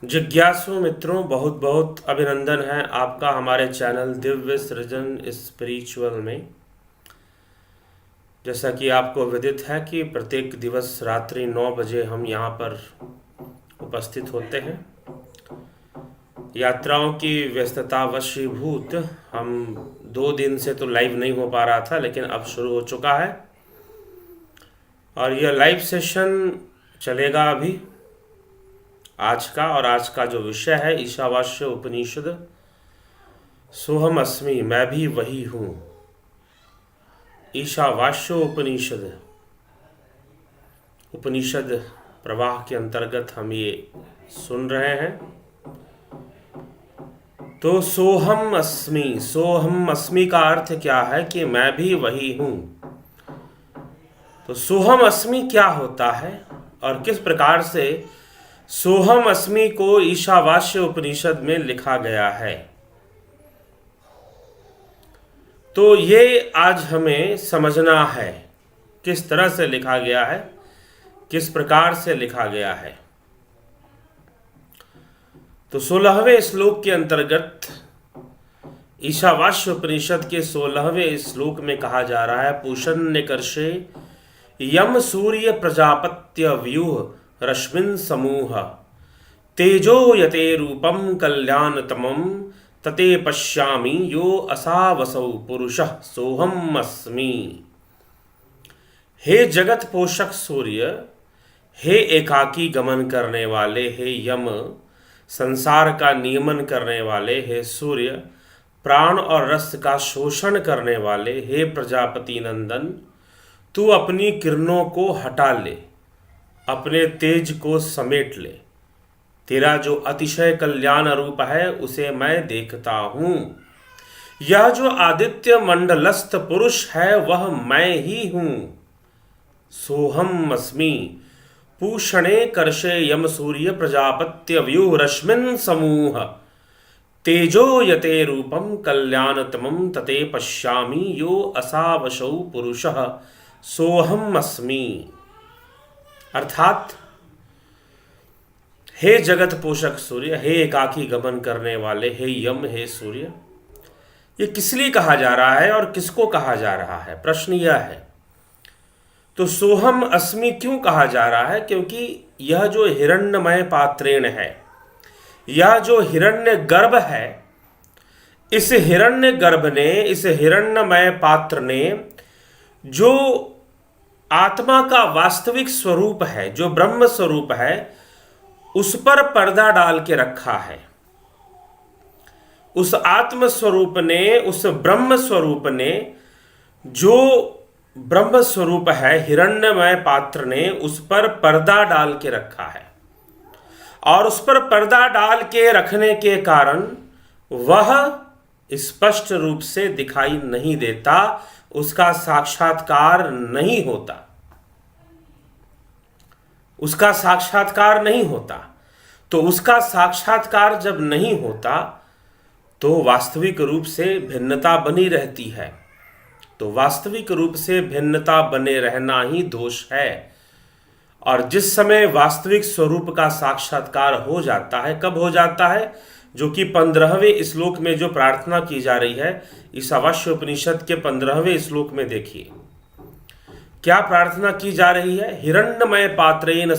जिज्ञासु मित्रों, बहुत बहुत अभिनंदन है आपका हमारे चैनल दिव्य सृजन स्पिरिचुअल में। जैसा कि आपको विदित है कि प्रत्येक दिवस रात्रि 9 बजे हम यहाँ पर उपस्थित होते हैं। यात्राओं की व्यस्तता वशीभूत हम 2 दिन से तो लाइव नहीं हो पा रहा था, लेकिन अब शुरू हो चुका है और यह लाइव सेशन चलेगा अभी आज का। और आज का जो विषय है ईशावास्य उपनिषद सोहम अस्मि, मैं भी वही हूँ। ईशावास्य उपनिषद प्रवाह के अंतर्गत हम ये सुन रहे हैं। तो सोहम अस्मि का अर्थ क्या है कि मैं भी वही हूँ। तो सोहम अस्मि क्या होता है और किस प्रकार से सोहम अस्मि को ईशावास्य उपनिषद में लिखा गया है, तो ये आज हमें समझना है किस तरह से लिखा गया है, किस प्रकार से लिखा गया है। तो 16वें श्लोक के अंतर्गत ईशावास्य उपनिषद के 16वें श्लोक में कहा जा रहा है, पूषण्यकर्षे यम सूर्य प्रजापत्य व्यूह रश्मिन समूह तेजो यते रूपम कल्याणतमं तते पश्यामि यो असावसौ पुरुषः सोहम अस्मि। हे जगत पोषक सूर्य, हे एकाकी गमन करने वाले, हे यम संसार का नियमन करने वाले, हे सूर्य प्राण और रस का शोषण करने वाले, हे प्रजापति नंदन, तू अपनी किरणों को हटा ले, अपने तेज को समेट ले। तेरा जो अतिशय कल्याण रूप है उसे मैं देखता हूँ। यह जो आदित्य मंडलस्थ पुरुष है वह मैं ही हूँ। सोहम अस्मि पूषणे कर्षे यम सूर्य प्रजापत्य व्यूह रश्मिन समूह तेजो यते रूपम कल्याणतमं तते पश्यामि यो असावशौ पुरुषः सोहम अस्मि। अर्थात हे जगत पोषक सूर्य, हे एकाकी गमन करने वाले, हे यम, हे सूर्य, ये किस लिए कहा जा रहा है और किसको कहा जा रहा है, प्रश्न यह है। तो सोहम अस्मि क्यों कहा जा रहा है? क्योंकि यह जो हिरण्यमय पात्रेण है, यह जो हिरण्य गर्भ है, इस हिरण्य गर्भ ने, इस हिरण्यमय पात्र ने जो आत्मा का वास्तविक स्वरूप है, जो ब्रह्म स्वरूप है, उस पर पर्दा डाल के रखा है। उस आत्म स्वरूप ने, उस ब्रह्म स्वरूप ने, जो ब्रह्म स्वरूप है हिरण्यमय पात्र ने, उस पर पर्दा डाल के रखा है। और उस पर पर्दा डाल के रखने के कारण वह स्पष्ट रूप से दिखाई नहीं देता, उसका साक्षात्कार नहीं होता, उसका साक्षात्कार नहीं होता। तो उसका साक्षात्कार जब नहीं होता तो वास्तविक रूप से भिन्नता बनी रहती है। तो वास्तविक रूप से भिन्नता बने रहना ही दोष है। और जिस समय वास्तविक स्वरूप का साक्षात्कार हो जाता है, कब हो जाता है? जो कि 15वें श्लोक में जो प्रार्थना की जा रही है, ईशावास्य उपनिषद के 15वें श्लोक में देखिए क्या प्रार्थना की जा रही है। हिरण्यमय पात्रेण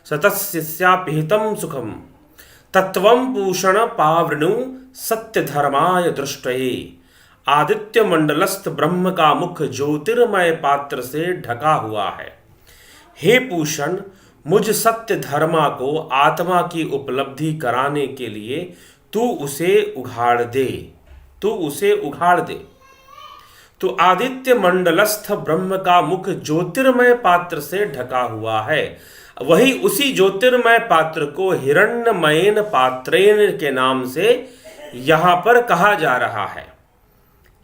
सतस्यापिहितं सुखम तत्वं पूषण पावृणु सत्य धर्माय दृष्टये। आदित्य मंडलस्थ ब्रह्म का मुख ज्योतिर्मय पात्र से ढका हुआ है। हे पूषण, मुझ सत्य धर्मा को आत्मा की उपलब्धि कराने के लिए तू उसे उघाड़ दे, तू उसे उघाड़ दे। तो आदित्य मंडलस्थ ब्रह्म का मुख ज्योतिर्मय पात्र से ढका हुआ है। वही उसी ज्योतिर्मय पात्र को हिरण्यमयेन पात्रेण के नाम से यहां पर कहा जा रहा है।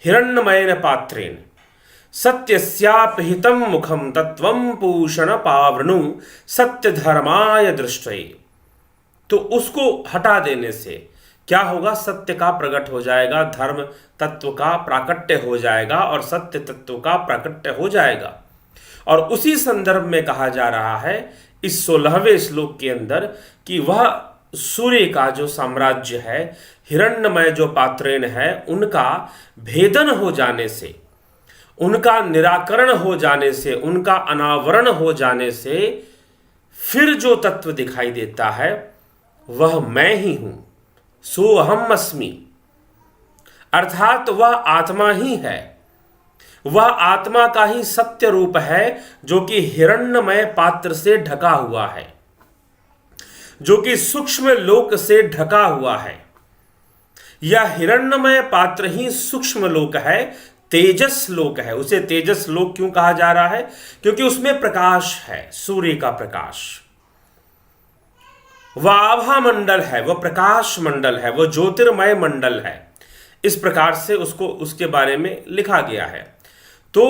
हिरण्यमयेन पात्रेण सत्यस्यापिहितं मुखम तत्वं पूषण पावृणु सत्य धर्माय दृष्टये। तो उसको हटा देने से क्या होगा? सत्य का प्रकट हो जाएगा, धर्म तत्व का प्राकट्य हो जाएगा और सत्य तत्व का प्राकट्य हो जाएगा। और उसी संदर्भ में कहा जा रहा है इस 16वें श्लोक के अंदर कि वह सूर्य का जो साम्राज्य है, हिरण्यमय जो पात्रेण है, उनका भेदन हो जाने से, उनका निराकरण हो जाने से, उनका अनावरण हो जाने से फिर जो तत्व दिखाई देता है वह मैं ही हूं, सोहम अस्मि। अर्थात वह आत्मा ही है, वह आत्मा का ही सत्य रूप है जो कि हिरण्यमय पात्र से ढका हुआ है, जो कि सूक्ष्म लोक से ढका हुआ है। यह हिरण्यमय पात्र ही सूक्ष्म लोक है, तेजस लोक है। उसे तेजस लोक क्यों कहा जा रहा है? क्योंकि उसमें प्रकाश है, सूर्य का प्रकाश। वह आभा मंडल है, वह प्रकाश मंडल है, वह ज्योतिर्मय मंडल है। इस प्रकार से उसको उसके बारे में लिखा गया है। तो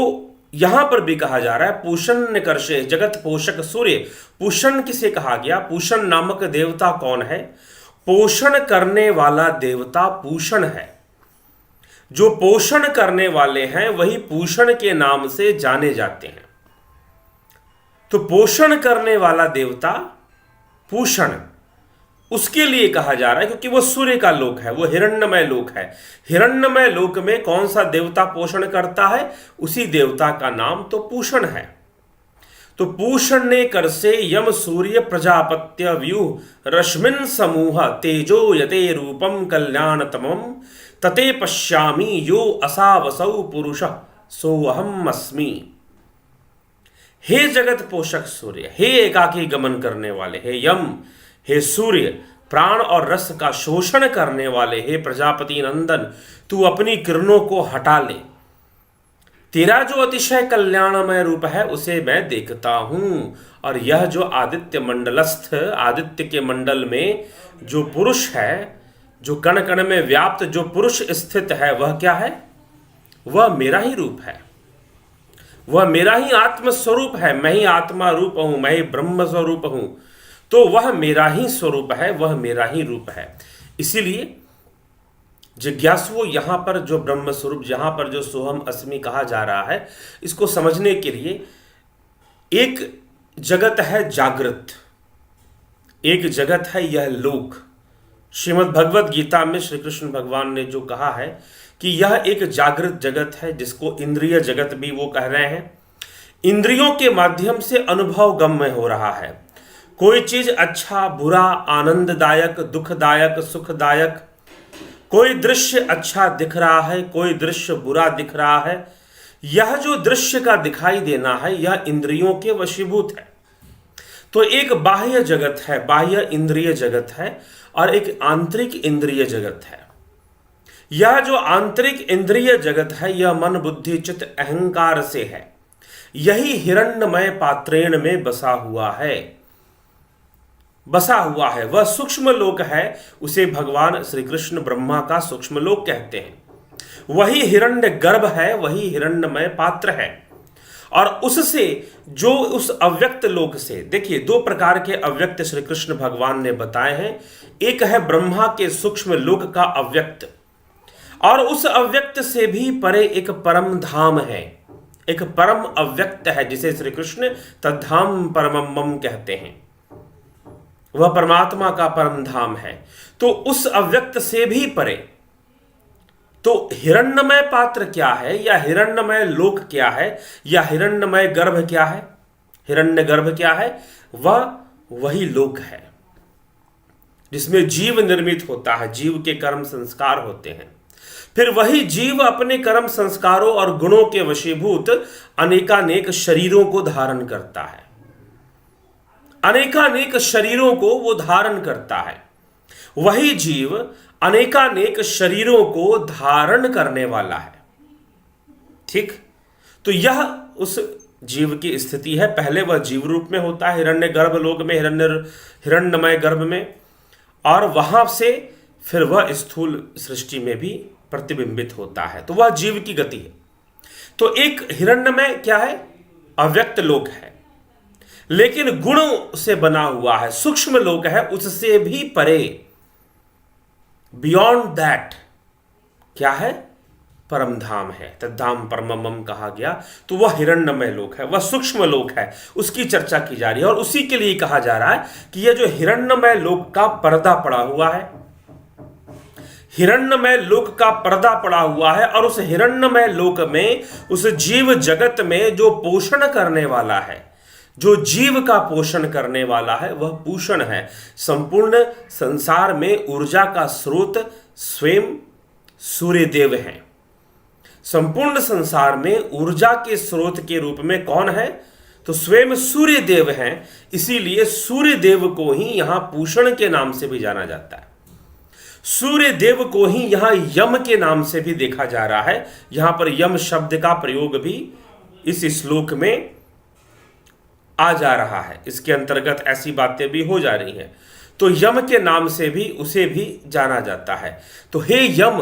यहां पर भी कहा जा रहा है पूषण कर्षे जगत पोषक सूर्य। पूषण किसे कहा गया? पूषण नामक देवता कौन है? पोषण करने वाला देवता पूषण है। जो पोषण करने वाले हैं वही पूषण के नाम से जाने जाते हैं। तो पोषण करने वाला देवता पूषण, उसके लिए कहा जा रहा है क्योंकि वो सूर्य का लोक है, वो हिरण्यमय लोक है। हिरण्यमय लोक में कौन सा देवता पोषण करता है? उसी देवता का नाम तो पूषण है। तो पूषण ने कर से यम सूर्य प्रजापत्य व्यूह रश्मिन समूह तेजो यते रूपम कल्याणतमम तते पश्यामि यो असावसौ पुरुष सोहम अस्मि। हे जगत पोषक सूर्य, हे एकाकी गमन करने वाले, हे यम, हे सूर्य, प्राण और रस का शोषण करने वाले, हे प्रजापति नंदन, तू अपनी किरणों को हटा ले। तेरा जो अतिशय कल्याणमय रूप है उसे मैं देखता हूं। और यह जो आदित्य मंडलस्थ, आदित्य के मंडल में जो पुरुष है, जो कण कण में व्याप्त जो पुरुष स्थित है, वह क्या है? वह मेरा ही रूप है, वह मेरा ही आत्म स्वरूप है। मैं ही आत्मा रूप हूं, मैं ही ब्रह्म स्वरूप हूं। तो वह मेरा ही स्वरूप है, वह मेरा ही रूप है। इसीलिए जिज्ञासुओं, यहां पर जो ब्रह्म स्वरूप, जहां पर जो सोहम अस्मि कहा जा रहा है, इसको समझने के लिए एक जगत है जागृत, एक जगत है यह लोक। श्रीमद् भगवद गीता में श्री कृष्ण भगवान ने जो कहा है कि यह एक जागृत जगत है, जिसको इंद्रिय जगत भी वो कह रहे हैं। इंद्रियों के माध्यम से अनुभव गम्य हो रहा है। कोई चीज अच्छा बुरा, आनंददायक, दुखदायक, सुखदायक, कोई दृश्य अच्छा दिख रहा है, कोई दृश्य बुरा दिख रहा है। यह जो दृश्य का दिखाई देना है, यह इंद्रियों के वशीभूत है। तो एक बाह्य जगत है, बाह्य इंद्रिय जगत है, और एक आंतरिक इंद्रिय जगत है। यह जो आंतरिक इंद्रिय जगत है, यह मन बुद्धि चित्त अहंकार से है। यही हिरण्यमय पात्रेण में बसा हुआ है, बसा हुआ है। वह सूक्ष्म लोक है, उसे भगवान श्री कृष्ण ब्रह्मा का सूक्ष्म लोक कहते हैं। वही हिरण्य गर्भ है, वही हिरण्यमय पात्र है। और उससे जो उस अव्यक्त लोक से, देखिए दो प्रकार के अव्यक्त श्री कृष्ण भगवान ने बताए हैं। एक है ब्रह्मा के सूक्ष्म लोक का अव्यक्त, और उस अव्यक्त से भी परे एक परम धाम है, एक परम अव्यक्त है, जिसे श्री कृष्ण तद्धाम परमम मम कहते हैं। वह परमात्मा का परम धाम है। तो उस अव्यक्त से भी परे, तो हिरण्यमय पात्र क्या है, या हिरण्यमय लोक क्या है, या हिरण्यमय गर्भ क्या है? हिरण्य गर्भ क्या है? वह वही लोक है जिसमें जीव निर्मित होता है, जीव के कर्म संस्कार होते हैं। फिर वही जीव अपने कर्म संस्कारों और गुणों के वशीभूत अनेकानेक शरीरों को धारण करता है, अनेकानेक शरीरों को वो धारण करता है। वही जीव अनेकानेक शरीरों को धारण करने वाला है। ठीक, तो यह उस जीव की स्थिति है। पहले वह जीव रूप में होता है हिरण्य गर्भ लोक में, हिरण्यमय गर्भ में, और वहां से फिर वह स्थूल सृष्टि में भी प्रतिबिंबित होता है। तो वह जीव की गति है। तो एक हिरण्यमय क्या है? अव्यक्त लोक है, लेकिन गुणों से बना हुआ है, सूक्ष्म लोक है। उससे भी परे, बियॉन्ड दैट क्या है? परम धाम है, तद्धाम परमम कहा गया। तो वह हिरण्यमय लोक है, वह सूक्ष्म लोक है, उसकी चर्चा की जा रही है। और उसी के लिए कहा जा रहा है कि यह जो हिरण्यमय लोक का पर्दा पड़ा हुआ है, हिरण्यमय लोक का पर्दा पड़ा हुआ है, और उस हिरण्यमय लोक में, उस जीव जगत में जो पोषण करने वाला है, जो जीव का पोषण करने वाला है, वह पूषण है। संपूर्ण संसार में ऊर्जा का स्रोत स्वयं सूर्यदेव है। संपूर्ण संसार में ऊर्जा के स्रोत के रूप में कौन है? तो स्वयं सूर्यदेव हैं। इसीलिए सूर्यदेव को ही यहां पूषण के नाम से भी जाना जाता है। सूर्यदेव को ही यहां यम के नाम से भी देखा जा रहा है। यहां पर यम शब्द का प्रयोग भी इस श्लोक में आ जा रहा है, इसके अंतर्गत ऐसी बातें भी हो जा रही हैं। तो यम के नाम से भी उसे भी जाना जाता है। तो हे यम,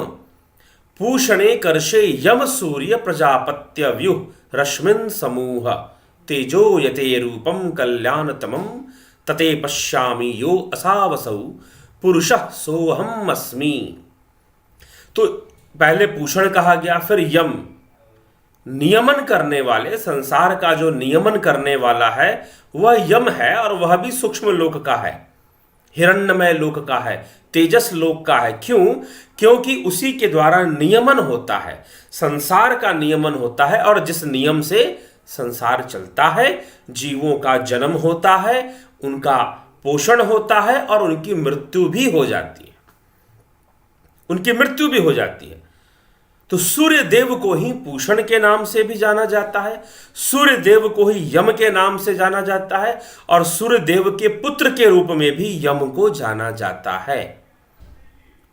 पूषणे कर्षे यम सूर्य प्रजापत्य व्युह रश्मिन समूह तेजो यते रूपम कल्याणतमम तते पश्यामि यो असावसौ पुरुषः सोहम अस्मि। तो पहले पूषण कहा गया, फिर यम, नियमन करने वाले, संसार का जो नियमन करने वाला है वह यम है, और वह भी सूक्ष्म लोक का है, हिरण्यमय लोक का है, तेजस लोक का है। क्यों? क्योंकि उसी के द्वारा नियमन होता है, संसार का नियमन होता है, और जिस नियम से संसार चलता है, जीवों का जन्म होता है, उनका पोषण होता है, और उनकी मृत्यु भी हो जाती है, उनकी मृत्यु भी हो जाती है। तो सूर्य देव को ही पूषण के नाम से भी जाना जाता है, सूर्य देव को ही यम के नाम से जाना जाता है, और सूर्य देव के पुत्र के रूप में भी यम को जाना जाता है,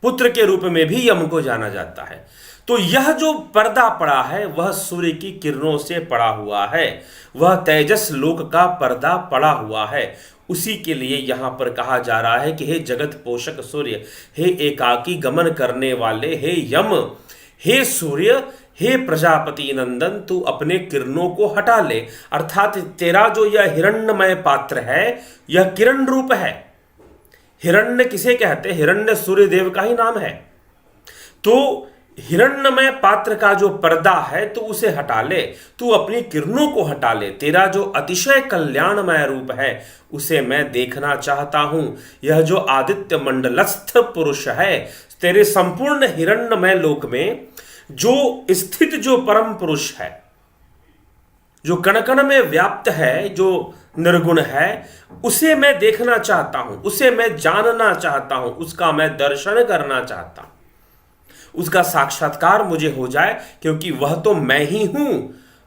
पुत्र के रूप में भी यम को जाना जाता है। तो यह जो पर्दा पड़ा है वह सूर्य की किरणों से पड़ा हुआ है, वह तेजस लोक का पर्दा पड़ा हुआ है। उसी के लिए यहां पर कहा जा रहा है कि हे जगत पोषक सूर्य, हे एकाकी गमन करने वाले, हे यम, हे सूर्य, हे प्रजापति नंदन, तू अपने किरणों को हटा ले। अर्थात तेरा जो यह हिरण्यमय पात्र है, यह किरण रूप है। हिरण्य किसे कहते हैं? हिरण्य सूर्य देव का ही नाम है। तो हिरण्यमय पात्र का जो पर्दा है, तो उसे हटा ले, तू अपनी किरणों को हटा ले। तेरा जो अतिशय कल्याणमय रूप है उसे मैं देखना चाहता हूं। यह जो आदित्य मंडलस्थ पुरुष है, तेरे संपूर्ण हिरण्यमय लोक में जो स्थित जो परम पुरुष है, जो कण कण में व्याप्त है, जो निर्गुण है, उसे मैं देखना चाहता हूं, उसे मैं जानना चाहता हूं, उसका मैं दर्शन करना चाहता हूं, उसका साक्षात्कार मुझे हो जाए, क्योंकि वह तो मैं ही हूं,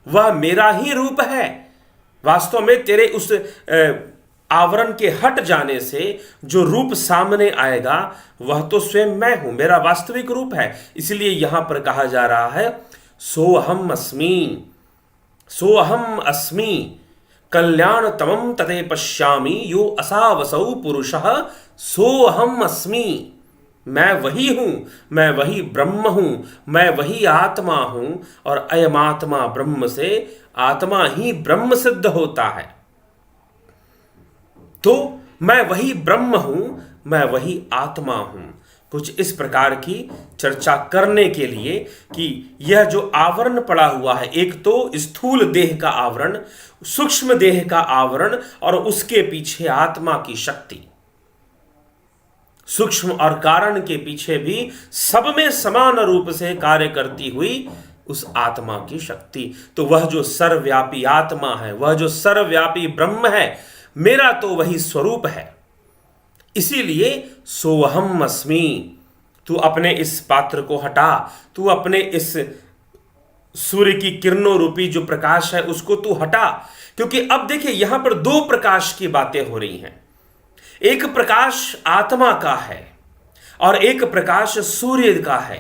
वह मेरा ही रूप है। वास्तव में तेरे उस आवरण के हट जाने से जो रूप सामने आएगा वह तो स्वयं मैं हूं, मेरा वास्तविक रूप है। इसलिए यहां पर कहा जा रहा है सोहम अस्मि, सोहम अस्मि कल्याणतमं तते पश्यामि यो असावसौ पुरुषः सोहम अस्मि। मैं वही हूं, मैं वही ब्रह्म हूं, मैं वही आत्मा हूं, और अयमात्मा ब्रह्म से आत्मा ही ब्रह्म सिद्ध होता है। तो मैं वही ब्रह्म हूं, मैं वही आत्मा हूं। कुछ इस प्रकार की चर्चा करने के लिए कि यह जो आवरण पड़ा हुआ है, एक तो स्थूल देह का आवरण, सूक्ष्म देह का आवरण, और उसके पीछे आत्मा की शक्ति, सूक्ष्म और कारण के पीछे भी सब में समान रूप से कार्य करती हुई उस आत्मा की शक्ति। तो वह जो सर्वव्यापी आत्मा है, वह जो सर्वव्यापी ब्रह्म है, मेरा तो वही स्वरूप है। इसीलिए सोहम अस्मि। तू अपने इस पात्र को हटा, तू अपने इस सूर्य की किरणों रूपी जो प्रकाश है उसको तू हटा। क्योंकि अब देखिए यहां पर दो प्रकाश की बातें हो रही हैं। एक प्रकाश आत्मा का है और एक प्रकाश सूर्य का है।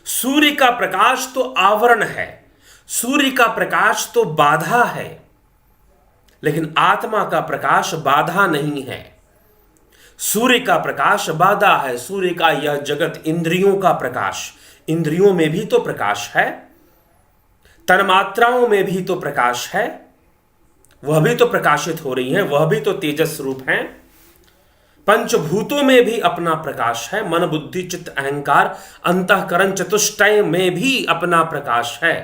सूर्य का प्रकाश तो आवरण है, सूर्य का प्रकाश तो बाधा है, लेकिन आत्मा का प्रकाश बाधा नहीं है। सूर्य का प्रकाश बाधा है। सूर्य का यह जगत इंद्रियों का प्रकाश, इंद्रियों में भी तो प्रकाश है, तन्मात्राओं में भी तो प्रकाश है, वह भी तो प्रकाशित हो रही है, वह भी तो तेजस रूप है। पंचभूतों में भी अपना प्रकाश है, मन बुद्धि चित्त अहंकार अंतःकरण चतुष्टय में भी अपना प्रकाश है।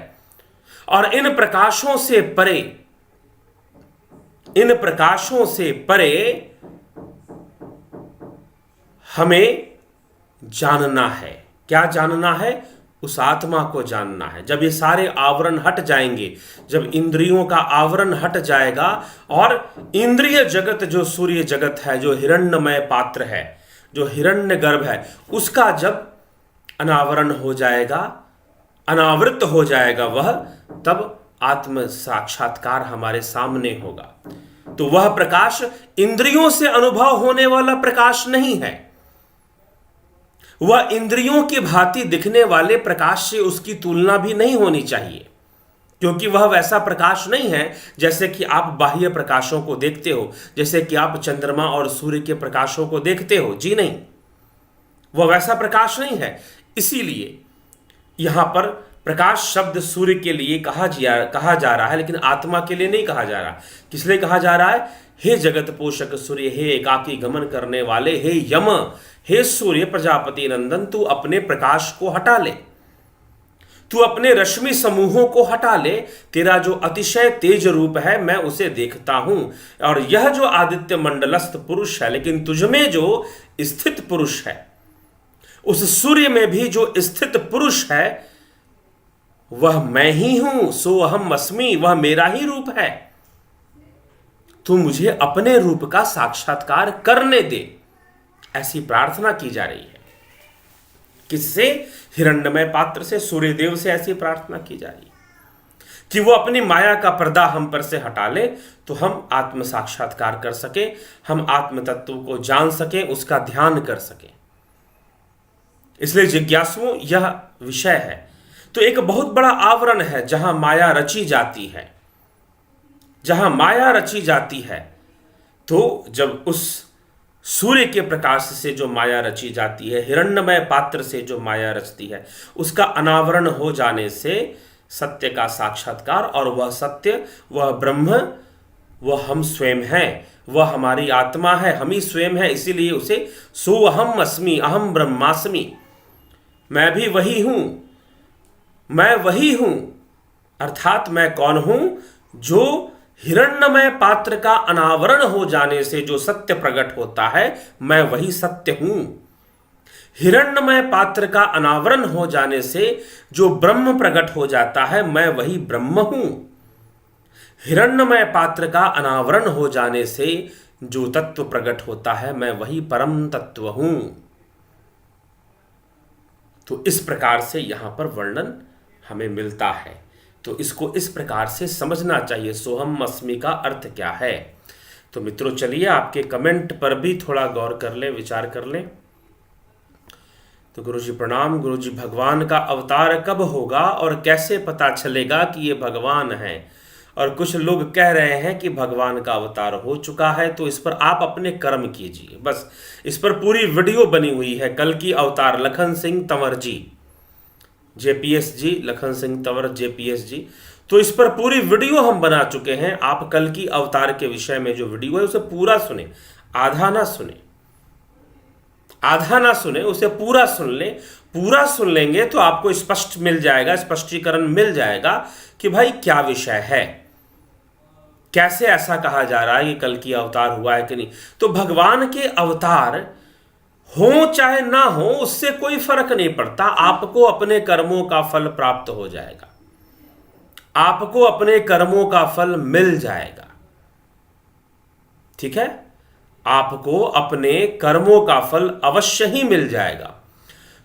और इन प्रकाशों से परे, इन प्रकाशों से परे हमें जानना है। क्या जानना है? उस आत्मा को जानना है। जब ये सारे आवरण हट जाएंगे, जब इंद्रियों का आवरण हट जाएगा और इंद्रिय जगत जो सूर्य जगत है, जो हिरण्यमय पात्र है, जो हिरण्य गर्भ है, उसका जब अनावरण हो जाएगा, अनावृत हो जाएगा वह, तब आत्म साक्षात्कार हमारे सामने होगा। तो वह प्रकाश इंद्रियों से अनुभव होने वाला प्रकाश नहीं है। वह इंद्रियों की भांति दिखने वाले प्रकाश से उसकी तुलना भी नहीं होनी चाहिए, क्योंकि वह वैसा प्रकाश नहीं है जैसे कि आप बाह्य प्रकाशों को देखते हो, जैसे कि आप चंद्रमा और सूर्य के प्रकाशों को देखते हो। जी नहीं, वह वैसा प्रकाश नहीं है। इसीलिए यहां पर प्रकाश शब्द सूर्य के लिए कहा जा रहा है, लेकिन आत्मा के लिए नहीं कहा जा रहा। किस लिए कहा जा रहा है? हे जगत पोषक सूर्य, हे एकाकी गमन करने वाले, हे यम, हे सूर्य प्रजापति नंदन, तू अपने प्रकाश को हटा ले, तू अपने रश्मि समूहों को हटा ले। तेरा जो अतिशय तेज रूप है मैं उसे देखता हूं, और यह जो आदित्य मंडलस्थ पुरुष है, लेकिन तुझमें जो स्थित पुरुष है, उस सूर्य में भी जो स्थित पुरुष है वह मैं ही हूं। सो अहम अस्मि, वह मेरा ही रूप है। तू मुझे अपने रूप का साक्षात्कार करने दे, ऐसी प्रार्थना की जा रही है। किससे? हिरण्यमय पात्र से, सूर्यदेव से ऐसी प्रार्थना की जा रही है कि वो अपनी माया का पर्दा हम पर से हटा ले, तो हम आत्म साक्षात्कार कर सके, हम आत्म तत्व को जान सके, उसका ध्यान कर सके। इसलिए जिज्ञासुओं, यह विषय है। तो एक बहुत बड़ा आवरण है जहां माया रची जाती है, जहां माया रची जाती है। तो जब उस सूर्य के प्रकाश से जो माया रची जाती है, हिरण्यमय पात्र से जो माया रचती है, उसका अनावरण हो जाने से सत्य का साक्षात्कार, और वह सत्य, वह ब्रह्म, वह हम स्वयं हैं, वह हमारी आत्मा है, हम ही स्वयं है। इसीलिए उसे सो अहम अस्मि, अहम ब्रह्मास्मि, मैं भी वही हूं, मैं वही हूं। अर्थात मैं कौन हूं? जो हिरण्यमय पात्र का अनावरण हो जाने से जो सत्य प्रकट होता है, मैं वही सत्य हूं। हिरण्यमय पात्र का अनावरण हो जाने से जो ब्रह्म प्रकट हो जाता है, मैं वही ब्रह्म हूं। हिरण्यमय पात्र का अनावरण हो जाने से जो तत्व प्रकट होता है, मैं वही परम तत्व हूं। तो इस प्रकार से यहां पर वर्णन हमें मिलता है। तो इसको इस प्रकार से समझना चाहिए, सोहम अस्मि का अर्थ क्या है। तो मित्रों, चलिए आपके कमेंट पर भी थोड़ा गौर कर लें, विचार कर लें। तो गुरुजी प्रणाम। गुरुजी, भगवान का अवतार कब होगा और कैसे पता चलेगा कि ये भगवान है? और कुछ लोग कह रहे हैं कि भगवान का अवतार हो चुका है, तो इस पर आप अपने कर्म कीजिए। बस इस पर पूरी वीडियो बनी हुई है। कल की अवतार लखन सिंह तंवर जी, JPS जी, लखन सिंह तंवर JPS जी, तो इस पर पूरी वीडियो हम बना चुके हैं। आप कल की अवतार के विषय में जो वीडियो है उसे पूरा सुने, आधा ना सुने, आधा ना सुने, उसे पूरा सुन ले। पूरा सुन लेंगे तो आपको स्पष्ट मिल जाएगा, स्पष्टीकरण मिल जाएगा कि भाई क्या विषय है, कैसे ऐसा कहा जा रहा है कि कल की अवतार हुआ है कि नहीं। तो भगवान के अवतार हो चाहे ना हो, उससे कोई फर्क नहीं पड़ता। आपको अपने कर्मों का फल प्राप्त हो जाएगा, आपको अपने कर्मों का फल मिल जाएगा। ठीक है, आपको अपने कर्मों का फल अवश्य ही मिल जाएगा।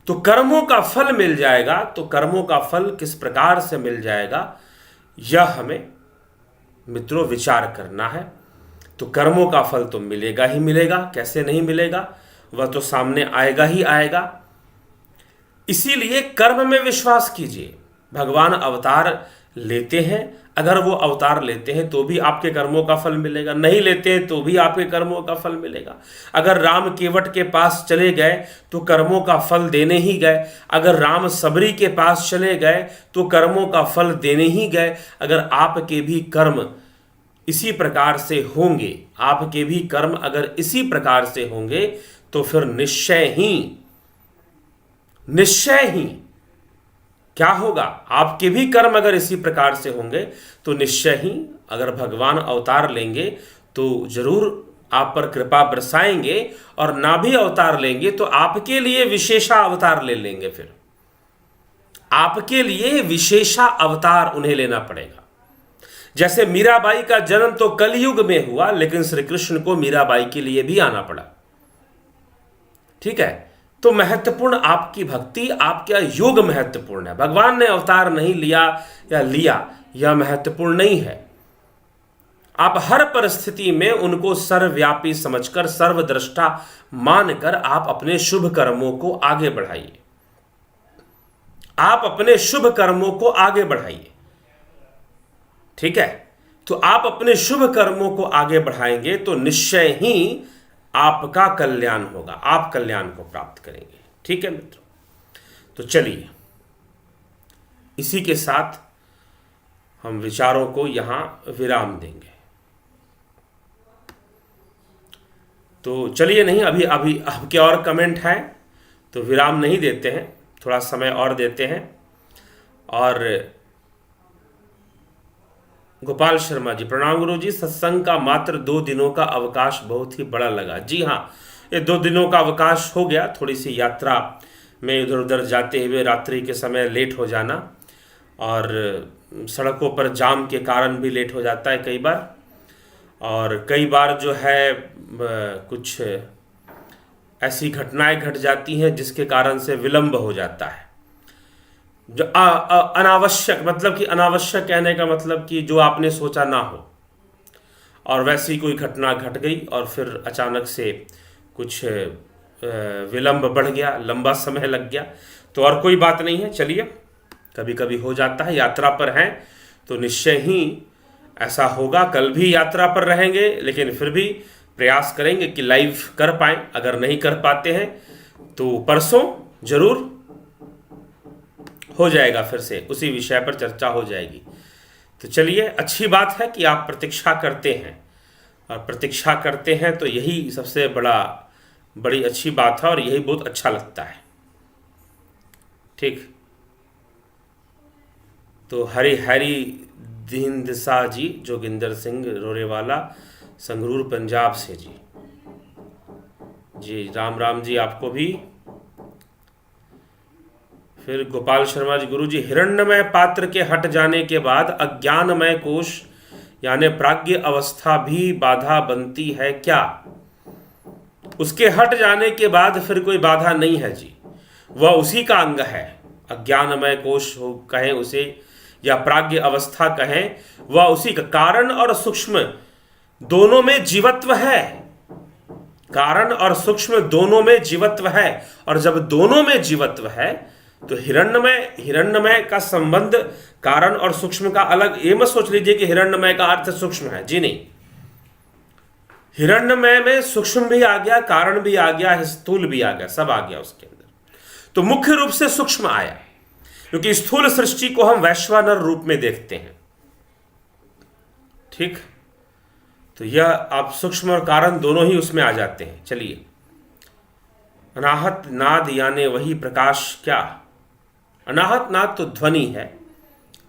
तो कर्मों का फल मिल जाएगा, तो कर्मों का फल किस प्रकार से मिल जाएगा, यह हमें मित्रों विचार करना है। तो कर्मों का फल तो मिलेगा ही मिलेगा, कैसे नहीं मिलेगा, वह तो सामने आएगा ही आएगा। इसीलिए कर्म में विश्वास कीजिए। भगवान अवतार लेते हैं, अगर वो अवतार लेते हैं तो भी आपके कर्मों का फल मिलेगा, नहीं लेते हैं तो भी आपके कर्मों का फल मिलेगा। अगर राम केवट के पास चले गए तो कर्मों का फल देने ही गए, अगर राम सबरी के पास चले गए तो कर्मों का फल देने ही गए। अगर आपके भी कर्म इसी प्रकार से होंगे, आपके भी कर्म अगर इसी प्रकार से होंगे तो फिर निश्चय ही क्या होगा, आपके भी कर्म अगर इसी प्रकार से होंगे तो निश्चय ही अगर भगवान अवतार लेंगे तो जरूर आप पर कृपा बरसाएंगे, और ना भी अवतार लेंगे तो आपके लिए विशेषा अवतार ले लेंगे। फिर आपके लिए विशेषा अवतार उन्हें लेना पड़ेगा। जैसे मीराबाई का जन्म तो कलयुग में हुआ, लेकिन श्री कृष्ण को मीराबाई के लिए भी आना पड़ा। ठीक है, तो महत्वपूर्ण आपकी भक्ति, आपका योग महत्वपूर्ण है। भगवान ने अवतार नहीं लिया या लिया, यह महत्वपूर्ण नहीं है। आप हर परिस्थिति में उनको सर्वव्यापी समझकर, सर्वद्रष्टा मानकर आप अपने शुभ कर्मों को आगे बढ़ाइए। आप अपने शुभ कर्मों को आगे बढ़ाइए। ठीक है, तो आप अपने शुभ कर्मों को आगे बढ़ाएंगे तो निश्चय ही आपका कल्याण होगा, आप कल्याण को प्राप्त करेंगे। ठीक है मित्रों, तो चलिए इसी के साथ हम विचारों को यहां विराम देंगे। तो चलिए, नहीं अभी अभी आपके और कमेंट हैं तो विराम नहीं देते हैं, थोड़ा समय और देते हैं। और गोपाल शर्मा जी, प्रणाम गुरु जी, सत्संग का मात्र 2 दिनों का अवकाश बहुत ही बड़ा लगा। जी हाँ, ये 2 दिनों का अवकाश हो गया, थोड़ी सी यात्रा में इधर उधर जाते हुए रात्रि के समय लेट हो जाना, और सड़कों पर जाम के कारण भी लेट हो जाता है कई बार, और कई बार जो है कुछ ऐसी घटनाएं घट जाती हैं जिसके कारण से विलंब हो जाता है। जो अनावश्यक, मतलब कि अनावश्यक कहने का मतलब कि जो आपने सोचा ना हो, और वैसी कोई घटना घट गई और फिर अचानक से कुछ विलंब बढ़ गया, लंबा समय लग गया, तो और कोई बात नहीं है। चलिए, कभी कभी हो जाता है, यात्रा पर हैं तो निश्चय ही ऐसा होगा। कल भी यात्रा पर रहेंगे, लेकिन फिर भी प्रयास करेंगे कि लाइव कर पाएं। अगर नहीं कर पाते हैं तो परसों जरूर हो जाएगा, फिर से उसी विषय पर चर्चा हो जाएगी। तो चलिए, अच्छी बात है कि आप प्रतीक्षा करते हैं, और प्रतीक्षा करते हैं तो यही सबसे बड़ी अच्छी बात है, और यही बहुत अच्छा लगता है। ठीक, तो हरी दीनदशा जी, जोगिंदर सिंह रोरेवाला, संगरूर पंजाब से जी राम राम जी आपको भी। फिर गोपाल शर्मा जी, गुरु जी, हिरण्यमय पात्र के हट जाने के बाद अज्ञानमय कोश यानी प्राज्ञ अवस्था भी बाधा बनती है क्या? उसके हट जाने के बाद फिर कोई बाधा नहीं है जी, वह उसी का अंग है। अज्ञानमय कोश हो कहें उसे, या प्राज्ञ अवस्था कहें, वह उसी का कारण और सूक्ष्म दोनों में जीवत्व है। कारण और सूक्ष्म दोनों में जीवत्व है, और जब दोनों में जीवत्व है तो हिरण्यमय का संबंध कारण और सूक्ष्म का अलग। ये मत सोच लीजिए कि हिरण्यमय का अर्थ सूक्ष्म है, जी नहीं। हिरण्यमय में सूक्ष्म भी आ गया, कारण भी आ गया, स्थूल भी आ गया, सब आ गया उसके अंदर। तो मुख्य रूप से सूक्ष्म आया, क्योंकि स्थूल सृष्टि को हम वैश्वानर रूप में देखते हैं। ठीक, तो यह आप सूक्ष्म और कारण दोनों ही उसमें आ जाते हैं। चलिए, अनाहत नाद यानी वही प्रकाश। क्या अनाहत नाद? तो ध्वनि है।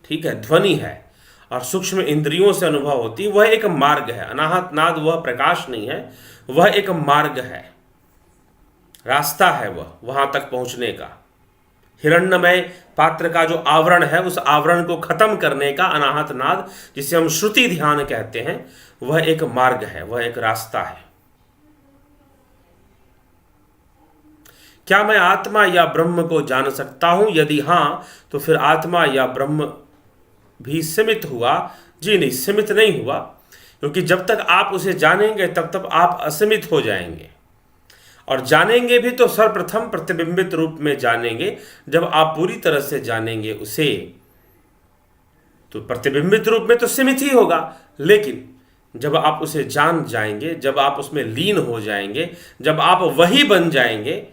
ठीक है, ध्वनि है, और सूक्ष्म इंद्रियों से अनुभव होती, वह एक मार्ग है। अनाहत नाद वह प्रकाश नहीं है, वह एक मार्ग है, रास्ता है वह वहां तक पहुंचने का। हिरण्यमय पात्र का जो आवरण है, उस आवरण को खत्म करने का अनाहत नाद, जिसे हम श्रुति ध्यान कहते हैं, वह एक मार्ग है, वह एक रास्ता है। क्या मैं आत्मा या ब्रह्म को जान सकता हूं? यदि हां, तो फिर आत्मा या ब्रह्म भी सीमित हुआ? जी नहीं, सीमित नहीं हुआ, क्योंकि जब तक आप उसे जानेंगे तब तक आप असीमित हो जाएंगे। और जानेंगे भी तो सर्वप्रथम प्रतिबिंबित रूप में जानेंगे। जब आप पूरी तरह से जानेंगे उसे, तो प्रतिबिंबित रूप में तो सीमित ही होगा, लेकिन जब आप उसे जान जाएंगे, जब आप उसमें लीन हो जाएंगे, जब आप वही बन जाएंगे,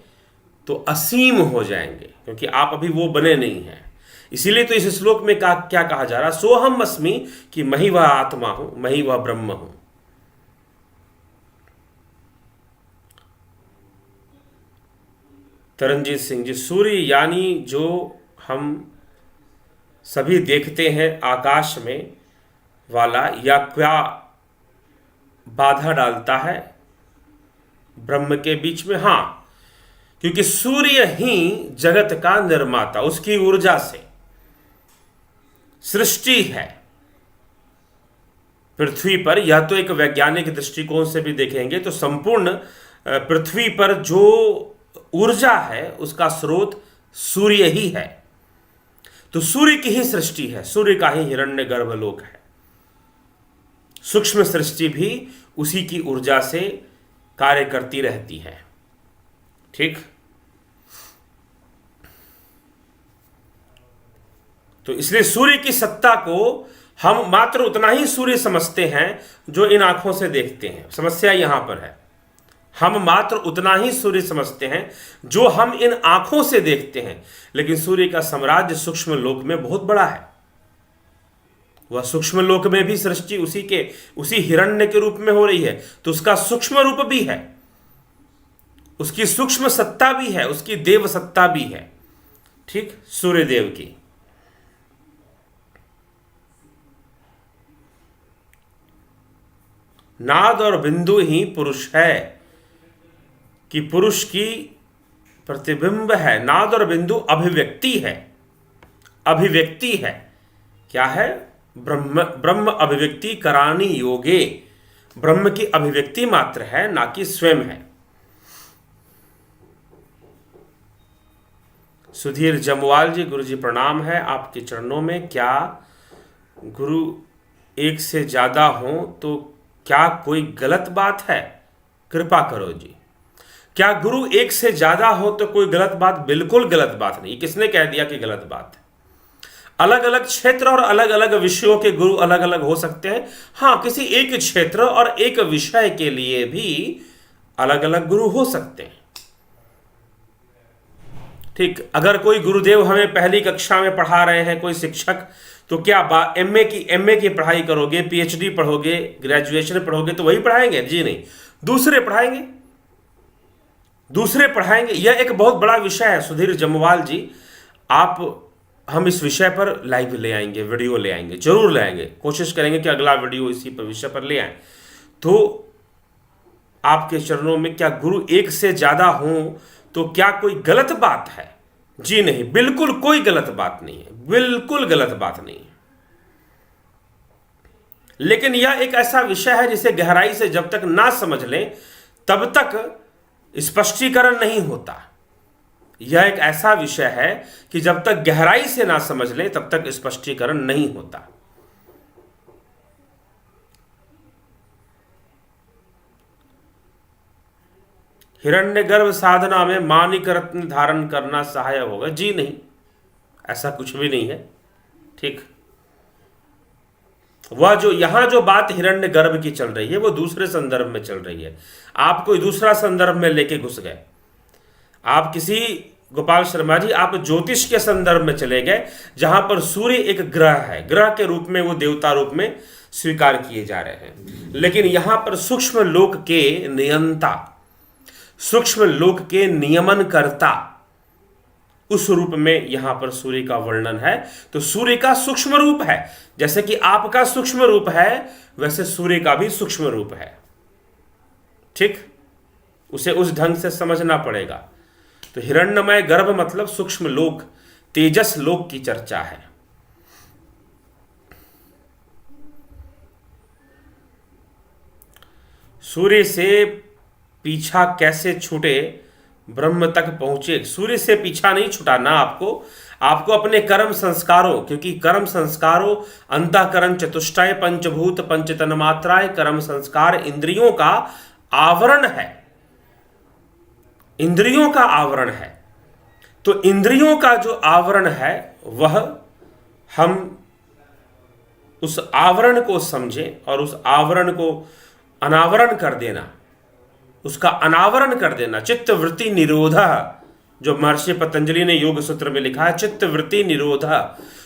तो असीम हो जाएंगे, क्योंकि आप अभी वो बने नहीं हैं। इसीलिए तो इस श्लोक में क्या कहा जा रहा, सोहम अस्मि, कि मैं ही वह आत्मा हूं, मैं ही वह ब्रह्म हूं। तरनजीत सिंह जी, सूर्य यानी जो हम सभी देखते हैं आकाश में वाला, या क्या बाधा डालता है ब्रह्म के बीच में? हां, क्योंकि सूर्य ही जगत का निर्माता, उसकी ऊर्जा से सृष्टि है पृथ्वी पर। यह तो एक वैज्ञानिक दृष्टिकोण से भी देखेंगे तो संपूर्ण पृथ्वी पर जो ऊर्जा है उसका स्रोत सूर्य ही है। तो सूर्य की ही सृष्टि है, सूर्य का ही हिरण्यगर्भ लोक है। सूक्ष्म सृष्टि भी उसी की ऊर्जा से कार्य करती रहती है। ठीक, तो इसलिए सूर्य की सत्ता को हम मात्र उतना ही सूर्य समझते हैं जो इन आंखों से देखते हैं। समस्या यहां पर है, हम मात्र उतना ही सूर्य समझते हैं जो हम इन आंखों से देखते हैं, लेकिन सूर्य का साम्राज्य सूक्ष्म लोक में बहुत बड़ा है। वह सूक्ष्म लोक में भी सृष्टि उसी हिरण्य के रूप में हो रही है, तो उसका सूक्ष्म रूप भी है, उसकी सूक्ष्म सत्ता भी है, उसकी देव सत्ता भी है। ठीक, सूर्य देव की। नाद और बिंदु ही पुरुष है, कि पुरुष की प्रतिबिंब है। नाद और बिंदु अभिव्यक्ति है, अभिव्यक्ति है। क्या है? ब्रह्म अभिव्यक्ति करानी योगे, ब्रह्म की अभिव्यक्ति मात्र है, ना कि स्वयं है। सुधीर जमवाल जी, गुरु जी प्रणाम है आपके चरणों में। क्या गुरु एक से ज्यादा हो तो क्या कोई गलत बात है? कृपा करो जी। क्या गुरु एक से ज्यादा हो तो कोई गलत बात? बिल्कुल गलत बात नहीं। किसने कह दिया कि गलत बात है? अलग अलग क्षेत्र और अलग अलग विषयों के गुरु अलग अलग हो सकते हैं। हां, किसी एक क्षेत्र और एक विषय के लिए भी अलग अलग गुरु हो सकते हैं। ठीक, अगर कोई गुरुदेव हमें पहली कक्षा में पढ़ा रहे हैं, कोई शिक्षक, तो क्या एमए की पढ़ाई करोगे, पीएचडी पढ़ोगे, ग्रेजुएशन पढ़ोगे तो वही पढ़ाएंगे? जी नहीं, दूसरे पढ़ाएंगे, दूसरे पढ़ाएंगे। यह एक बहुत बड़ा विषय है सुधीर जमवाल जी। हम इस विषय पर लाइव ले आएंगे, वीडियो ले आएंगे, जरूर ले आएंगे। कोशिश करेंगे कि अगला वीडियो इसी पर विषय पर ले आए। तो आपके चरणों में क्या गुरु एक से ज्यादा हो तो क्या कोई गलत बात है? जी नहीं, बिल्कुल कोई गलत बात नहीं है, बिल्कुल गलत बात नहीं है। लेकिन यह एक ऐसा विषय है जिसे गहराई से जब तक ना समझ लें तब तक स्पष्टीकरण नहीं होता। यह एक ऐसा विषय है कि जब तक गहराई से ना समझ लें तब तक स्पष्टीकरण नहीं होता। हिरण्यगर्भ साधना में मानिक रत्न धारण करना सहाय होगा? जी नहीं, ऐसा कुछ भी नहीं है। ठीक, वह जो यहां जो बात हिरण्यगर्भ की चल रही है वो दूसरे संदर्भ में चल रही है। आप कोई दूसरा संदर्भ में लेके घुस गए। आप किसी, गोपाल शर्मा जी, आप ज्योतिष के संदर्भ में चले गए जहां पर सूर्य एक ग्रह है, ग्रह के रूप में वो देवता रूप में स्वीकार किए जा रहे हैं। लेकिन यहां पर सूक्ष्म लोक के नियंता, सूक्ष्म लोक के नियमनकर्ता, उस रूप में यहां पर सूर्य का वर्णन है। तो सूर्य का सूक्ष्म रूप है, जैसे कि आपका सूक्ष्म रूप है वैसे सूर्य का भी सूक्ष्म रूप है। ठीक, उसे उस ढंग से समझना पड़ेगा। तो हिरण्यमय गर्भ मतलब सूक्ष्म लोक, तेजस लोक की चर्चा है। सूर्य से पीछा कैसे छूटे, ब्रह्म तक पहुंचे? सूर्य से पीछा नहीं छुटाना आपको अपने कर्म संस्कारों, क्योंकि कर्म संस्कारों अंतःकरण चतुष्टय पंचभूत पंचतन मात्राएं, कर्म संस्कार इंद्रियों का आवरण है, इंद्रियों का आवरण है। तो इंद्रियों का जो आवरण है वह हम उस आवरण को समझें और उस आवरण को अनावरण कर देना, उसका अनावरण कर देना। चित्त वृत्ति निरोधा, जो महर्षि पतंजलि ने योग सूत्र में लिखा है, चित्त वृत्ति निरोध,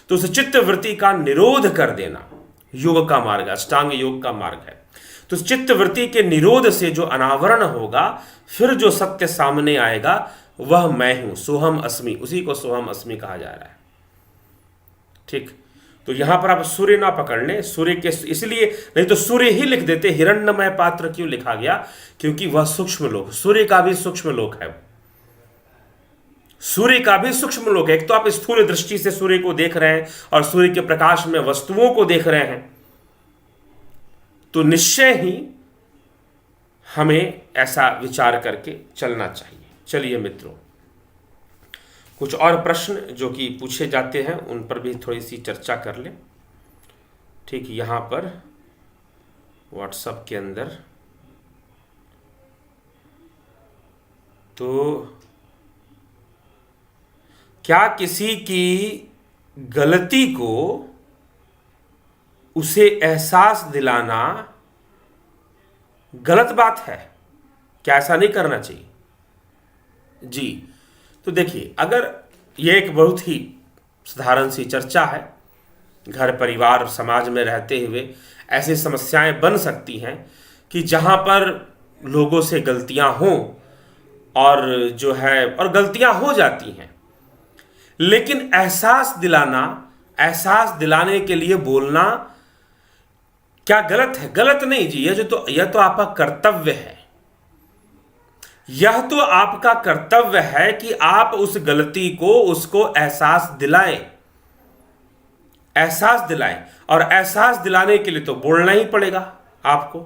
तो उस चित्त वृत्ति का निरोध कर देना योग का मार्ग, अष्टांग योग का मार्ग है। तो चित्त वृत्ति के निरोध से जो अनावरण होगा, फिर जो सत्य सामने आएगा वह मैं हूं, सोहम अस्मि, उसी को सोहम अस्मि कहा जा रहा है। ठीक, तो यहां पर आप सूर्य ना पकड़ लें, सूर्य के, इसलिए नहीं तो सूर्य ही लिख देते, हिरण्यमय पात्र क्यों लिखा गया, क्योंकि वह सूक्ष्म लोक, सूर्य का भी सूक्ष्म लोक है, सूर्य का भी सूक्ष्म लोक है। एक तो आप स्थूल दृष्टि से सूर्य को देख रहे हैं और सूर्य के प्रकाश में वस्तुओं को देख रहे हैं, तो निश्चय ही हमें ऐसा विचार करके चलना चाहिए। चलिए मित्रों, कुछ और प्रश्न जो कि पूछे जाते हैं उन पर भी थोड़ी सी चर्चा कर लें। ठीक, यहाँ पर व्हाट्सएप के अंदर तो क्या किसी की गलती को उसे एहसास दिलाना गलत बात है? क्या ऐसा नहीं करना चाहिए? जी, तो देखिए, अगर ये एक बहुत ही साधारण सी चर्चा है, घर परिवार समाज में रहते हुए ऐसी समस्याएं बन सकती हैं कि जहां पर लोगों से गलतियां हों और जो है, और गलतियां हो जाती हैं, लेकिन एहसास एहसास दिलाने के लिए बोलना क्या गलत है? गलत नहीं जी, यह तो आपका कर्तव्य है। यह तो आपका कर्तव्य है कि आप उस गलती को उसको एहसास दिलाएं, और एहसास दिलाने के लिए तो बोलना ही पड़ेगा आपको।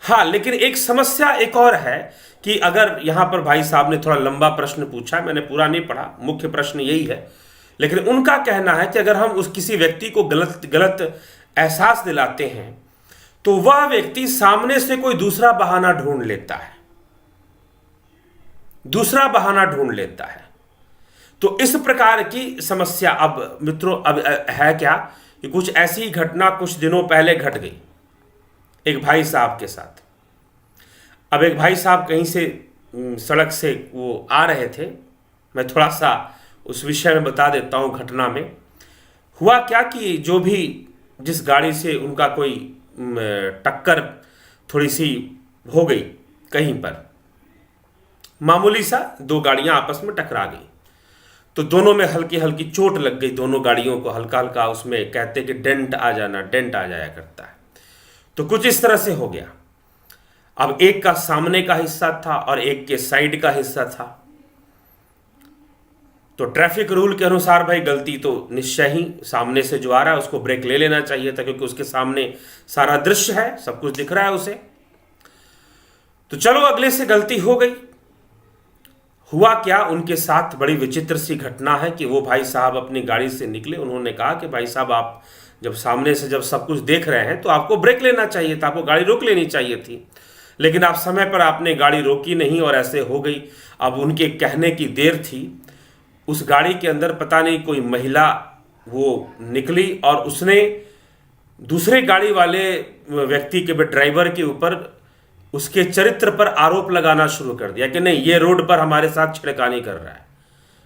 हाँ, लेकिन एक समस्या एक और है कि अगर यहां पर भाई साहब ने थोड़ा लंबा प्रश्न पूछा, मैंने पूरा नहीं पढ़ा, मुख्य प्रश्न यही है, लेकिन उनका कहना है कि अगर हम उस किसी व्यक्ति को गलत एहसास दिलाते हैं तो वह व्यक्ति सामने से कोई दूसरा बहाना ढूंढ लेता है। तो इस प्रकार की समस्या अब मित्रों अब है क्या कि कुछ ऐसी घटना कुछ दिनों पहले घट गई एक भाई साहब के साथ। अब एक भाई साहब कहीं से सड़क से वो आ रहे थे, मैं थोड़ा सा उस विषय में बता देता हूँ। घटना में हुआ क्या कि जो भी जिस गाड़ी से उनका कोई टक्कर थोड़ी सी हो गई, कहीं पर मामूली सा दो गाड़ियां आपस में टकरा गई, तो दोनों में हल्की हल्की चोट लग गई, दोनों गाड़ियों को हल्का हल्का, उसमें कहते कि डेंट आ जाया करता है। तो कुछ इस तरह से हो गया। अब एक का सामने का हिस्सा था और एक के साइड का हिस्सा था। तो ट्रैफिक रूल के अनुसार भाई गलती तो निश्चय ही सामने से जो आ रहा है उसको ब्रेक ले लेना चाहिए था, क्योंकि उसके सामने सारा दृश्य है, सब कुछ दिख रहा है उसे। तो चलो अगले से गलती हो गई। हुआ क्या, उनके साथ बड़ी विचित्र सी घटना है कि वो भाई साहब अपनी गाड़ी से निकले। उन्होंने कहा कि भाई साहब, आप जब सामने से जब सब कुछ देख रहे हैं तो आपको ब्रेक लेना चाहिए था, आपको गाड़ी रोक लेनी चाहिए थी, लेकिन आप समय पर आपने गाड़ी रोकी नहीं और ऐसे हो गई। अब उनके कहने की देर थी, उस गाड़ी के अंदर पता नहीं कोई महिला वो निकली और उसने दूसरे गाड़ी वाले व्यक्ति के ड्राइवर के ऊपर उसके चरित्र पर आरोप लगाना शुरू कर दिया कि नहीं, ये रोड पर हमारे साथ छिड़कानी कर रहा है।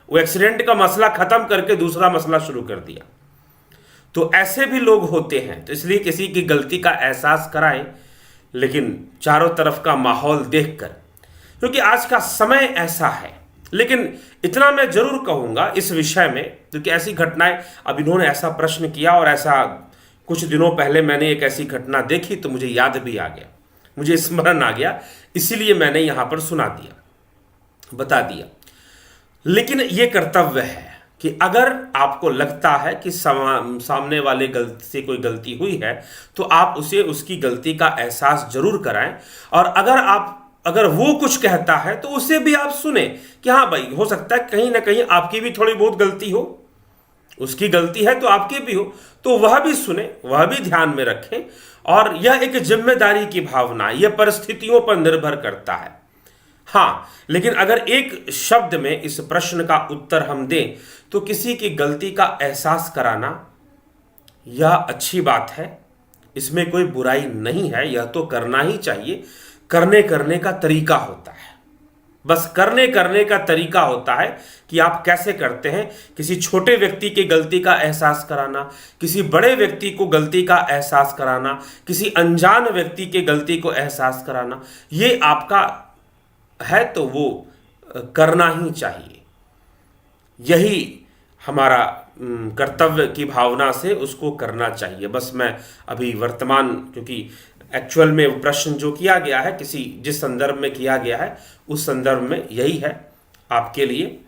वो एक्सीडेंट का मसला खत्म करके दूसरा मसला शुरू कर दिया। तो ऐसे भी लोग होते हैं, तो इसलिए किसी की गलती का एहसास कराएं, लेकिन चारों तरफ का माहौल देखकर, क्योंकि आज का समय ऐसा है। लेकिन इतना मैं जरूर कहूंगा इस विषय में, क्योंकि ऐसी घटनाएं, अब इन्होंने ऐसा प्रश्न किया और ऐसा कुछ दिनों पहले मैंने एक ऐसी घटना देखी तो मुझे याद भी आ गया, मुझे स्मरण आ गया, इसीलिए मैंने यहां पर सुना दिया, बता दिया। लेकिन यह कर्तव्य है कि अगर आपको लगता है कि सामने वाले से कोई गलती हुई है तो आप उसे उसकी गलती का एहसास जरूर कराएं, और अगर वो कुछ कहता है तो उसे भी आप सुने कि हाँ भाई, हो सकता है कहीं ना कहीं आपकी भी थोड़ी बहुत गलती हो, उसकी गलती है तो आपकी भी हो, तो वह भी सुने, वह भी ध्यान में रखें। और यह एक जिम्मेदारी की भावना, यह परिस्थितियों पर निर्भर करता है। हाँ, लेकिन अगर एक शब्द में इस प्रश्न का उत्तर हम दें तो किसी की गलती का एहसास कराना यह अच्छी बात है, इसमें कोई बुराई नहीं है, यह तो करना ही चाहिए, करने का तरीका होता है। बस करने करने का तरीका होता है कि आप कैसे करते हैं। किसी छोटे व्यक्ति की गलती का एहसास कराना, किसी बड़े व्यक्ति को गलती का एहसास कराना, किसी अनजान व्यक्ति के गलती को एहसास कराना, ये आपका है तो वो करना ही चाहिए। यही हमारा कर्तव्य की भावना से उसको करना चाहिए। बस मैं अभी वर्तमान, क्योंकि एक्चुअल में वो प्रश्न जो किया गया है किसी जिस संदर्भ में किया गया है उस संदर्भ में यही है आपके लिए।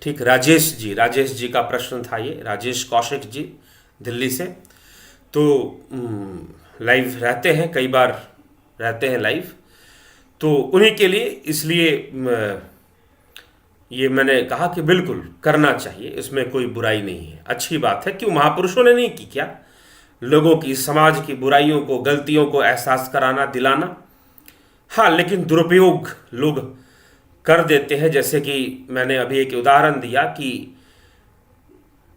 ठीक, राजेश जी का प्रश्न था ये, राजेश कौशिक जी दिल्ली से। तो लाइव रहते हैं, कई बार रहते हैं लाइव, तो उन्हीं के लिए इसलिए ये मैंने कहा कि बिल्कुल करना चाहिए, इसमें कोई बुराई नहीं है, अच्छी बात है। क्यों महापुरुषों ने नहीं की क्या? लोगों की, समाज की बुराइयों को, गलतियों को एहसास कराना, दिलाना। हाँ, लेकिन दुरुपयोग लोग कर देते हैं। जैसे कि मैंने अभी एक उदाहरण दिया कि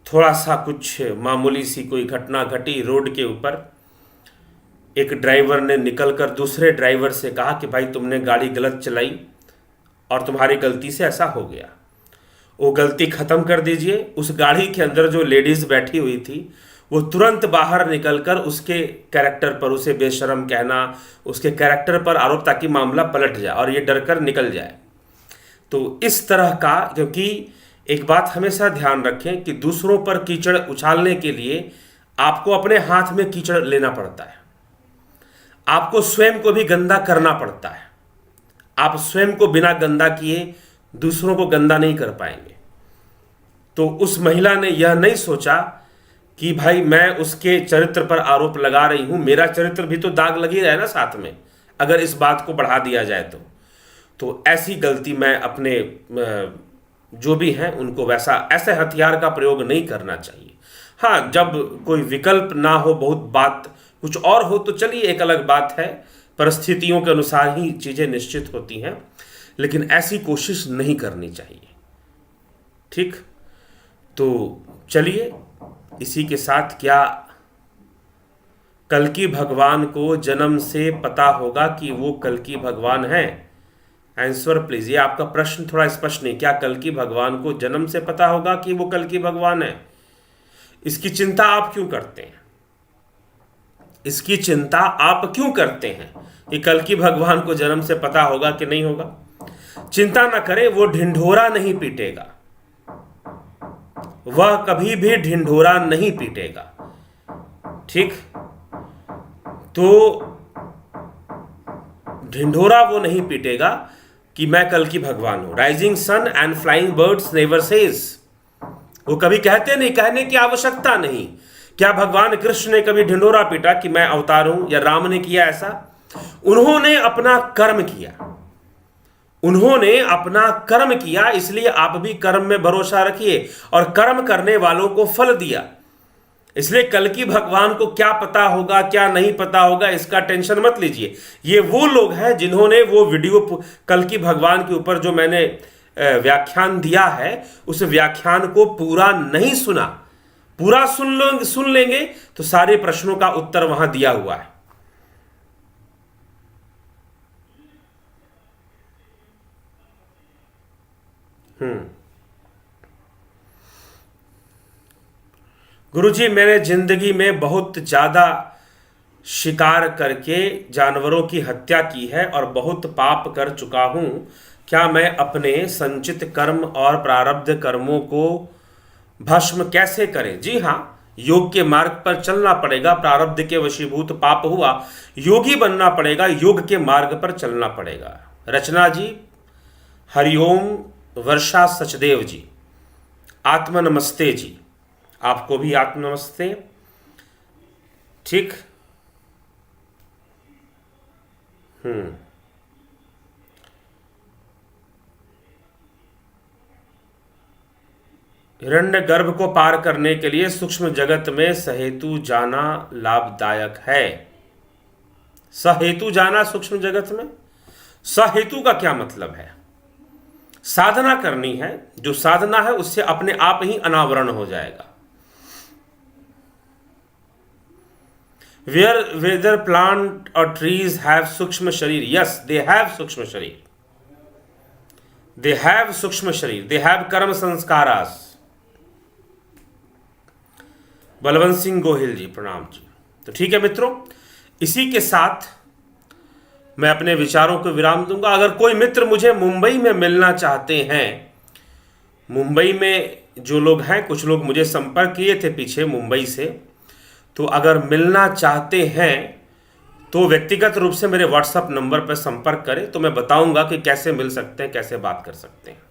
थोड़ा सा कुछ मामूली सी कोई घटना घटी रोड के ऊपर, एक ड्राइवर ने निकलकर दूसरे ड्राइवर से कहा कि भाई तुमने गाड़ी गलत चलाई और तुम्हारी गलती से ऐसा हो गया, वो गलती ख़त्म कर दीजिए। उस गाड़ी के अंदर जो लेडीज़ बैठी हुई थी वो तुरंत बाहर निकलकर उसके कैरेक्टर पर, उसे बेशर्म कहना, उसके कैरेक्टर पर आरोप, ताकि मामला पलट जाए और ये डरकर निकल जाए। तो इस तरह का, क्योंकि एक बात हमेशा ध्यान रखें कि दूसरों पर कीचड़ उछालने के लिए आपको अपने हाथ में कीचड़ लेना पड़ता है, आपको स्वयं को भी गंदा करना पड़ता है। आप स्वयं को बिना गंदा किए दूसरों को गंदा नहीं कर पाएंगे। तो उस महिला ने यह नहीं सोचा कि भाई मैं उसके चरित्र पर आरोप लगा रही हूं, मेरा चरित्र भी तो दाग लगी रहे ना साथ में, अगर इस बात को बढ़ा दिया जाए तो ऐसी गलती मैं अपने जो भी हैं उनको ऐसे हथियार का प्रयोग नहीं करना चाहिए। हाँ, जब कोई विकल्प ना हो, बहुत बात कुछ और हो तो चलिए एक अलग बात है, परिस्थितियों के अनुसार ही चीज़ें निश्चित होती हैं, लेकिन ऐसी कोशिश नहीं करनी चाहिए। ठीक, तो चलिए इसी के साथ, क्या कल्कि भगवान को जन्म से पता होगा कि वो कल्कि भगवान हैं? Answer please. ये आपका प्रश्न थोड़ा स्पष्ट नहीं, क्या कल्कि भगवान को जन्म से पता होगा कि वो कल्कि भगवान है? इसकी चिंता आप क्यों करते हैं? इसकी चिंता आप क्यों करते हैं कि कल्कि भगवान को जन्म से पता होगा कि नहीं होगा? चिंता ना करें, वो ढिंढोरा नहीं पीटेगा, वह कभी भी ढिंढोरा नहीं पीटेगा। ठीक, तो ढिंढोरा वो नहीं पीटेगा कि मैं कल्कि भगवान हूं। Rising sun and flying birds never says, वो कभी कहते नहीं, कहने की आवश्यकता नहीं। क्या भगवान कृष्ण ने कभी ढिंढोरा पीटा कि मैं अवतार हूं, या राम ने किया ऐसा? उन्होंने अपना कर्म किया, उन्होंने अपना कर्म किया, इसलिए आप भी कर्म में भरोसा रखिए और कर्म करने वालों को फल दिया। इसलिए कल्कि भगवान को क्या पता होगा क्या नहीं पता होगा इसका टेंशन मत लीजिए। ये वो लोग हैं जिन्होंने वो वीडियो कल्कि भगवान के ऊपर जो मैंने व्याख्यान दिया है उस व्याख्यान को पूरा नहीं सुना। पूरा सुन लेंगे तो सारे प्रश्नों का उत्तर वहां दिया हुआ है। गुरुजी, मैंने जिंदगी में बहुत ज्यादा शिकार करके जानवरों की हत्या की है और बहुत पाप कर चुका हूं। क्या मैं अपने संचित कर्म और प्रारब्ध कर्मों को भस्म कैसे करें? जी हाँ, योग के मार्ग पर चलना पड़ेगा। प्रारब्ध के वशीभूत पाप हुआ, योगी बनना पड़ेगा, योग के मार्ग पर चलना पड़ेगा। रचना जी, हरिओम। वर्षा सचदेव जी, आत्म नमस्ते जी, आपको भी आत्म नमस्ते। ठीक, हिरण्यगर्भ को पार करने के लिए सूक्ष्म जगत में सहेतु जाना लाभदायक है। सहेतु जाना सूक्ष्म जगत में, सहेतु का क्या मतलब है? साधना करनी है, जो साधना है उससे अपने आप ही अनावरण हो जाएगा। whether plant or trees have सूक्ष्म शरीर? yes, they have सूक्ष्म शरीर। दे हैव सूक्ष्म शरीर, दे हैव कर्म संस्कारास। बलवंत सिंह गोहिल जी, प्रणाम जी। तो ठीक है मित्रों, इसी के साथ मैं अपने विचारों को विराम दूंगा। अगर कोई मित्र मुझे मुंबई में मिलना चाहते हैं, मुंबई में जो लोग हैं, कुछ लोग मुझे संपर्क किए थे पीछे मुंबई से, तो अगर मिलना चाहते हैं तो व्यक्तिगत रूप से मेरे व्हाट्सएप नंबर पर संपर्क करें, तो मैं बताऊंगा कि कैसे मिल सकते हैं, कैसे बात कर सकते हैं।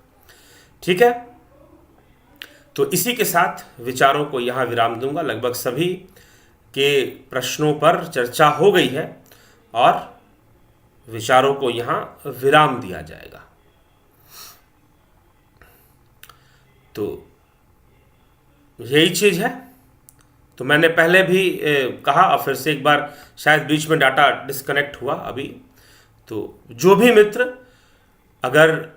ठीक है, तो इसी के साथ विचारों को यहाँ विराम दूंगा। लगभग सभी के प्रश्नों पर चर्चा हो गई है और विचारों को यहाँ विराम दिया जाएगा। तो यही चीज़ है। तो मैंने पहले भी कहा और फिर से एक बार, शायद बीच में डाटा डिस्कनेक्ट हुआ अभी। तो जो भी मित्र, अगर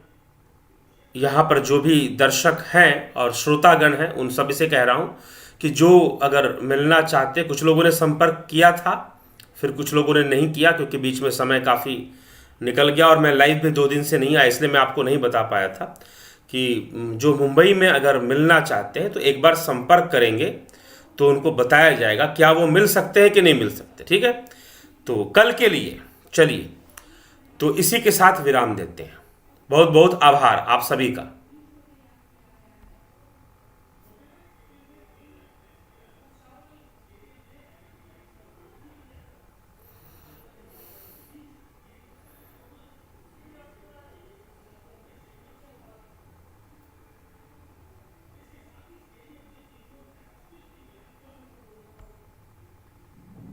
यहाँ पर जो भी दर्शक हैं और श्रोतागण हैं, उन सभी से कह रहा हूँ कि जो अगर मिलना चाहते, कुछ लोगों ने संपर्क किया था, फिर कुछ लोगों ने नहीं किया क्योंकि बीच में समय काफ़ी निकल गया और मैं लाइव भी 2 दिन से नहीं आया, इसलिए मैं आपको नहीं बता पाया था कि जो मुंबई में अगर मिलना चाहते हैं तो एक बार संपर्क करेंगे तो उनको बताया जाएगा क्या वो मिल सकते हैं कि नहीं मिल सकते। ठीक है, तो कल के लिए चलिए, तो इसी के साथ विराम देते हैं। बहुत बहुत आभार आप सभी का।